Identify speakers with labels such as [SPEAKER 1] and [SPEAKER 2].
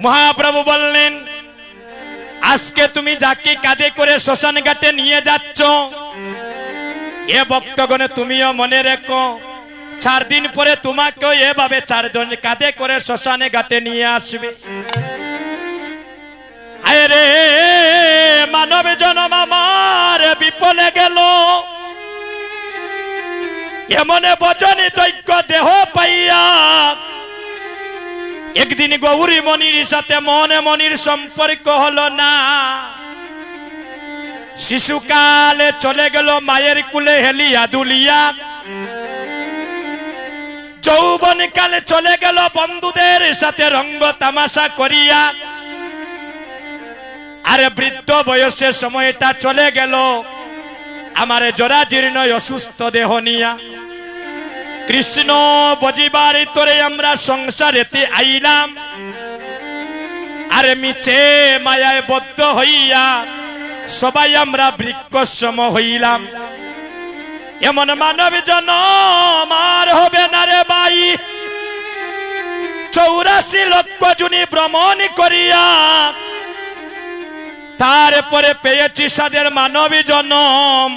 [SPEAKER 1] মহাপ্রভু বললেন, আজকে তুমি যাকে কাঁধে করে শ্মশান ঘাটে নিয়ে যাচ্ছ, এ ভক্তগণে তুমিও মনে রেখো, 4 দিন পরে তোমাকেও এভাবে 4 জন কাঁধে করে শ্মশানে ঘাটে নিয়ে আসবে। আয় রে মানব জনম আমার বিপলে গেল, এমনে বচনে যজ্ঞ দেহ পাইয়া একদিন গৌরী মনির সাথে মনে মনির সম্পর্ক হলো না। শিশুকালে চলে গেল মায়ের কুলে হেলিয়া দুলিয়া, যৌবন কালে চলে গেল বন্ধুদের সাথে রঙ্গ তামাশা করিয়া, আরে বৃদ্ধ বয়সের সময়টা চলে গেল আমার জরাজীর্ণ অসুস্থ দেহ নিয়া। কৃষ্ণ বজিবার তোরে আমরা সংসারেতে আইলাম, আরে মিছে মায়ায় বদ্ধ হইয়া সবাই আমরা বৃক্ষসম হইলাম। এমন মানব জনম আর হবে না রে ভাই, 84 লক্ষ জুনি ভ্রমণ করিয়া তারপরে পেয়েছি সাদের মানবী জনম।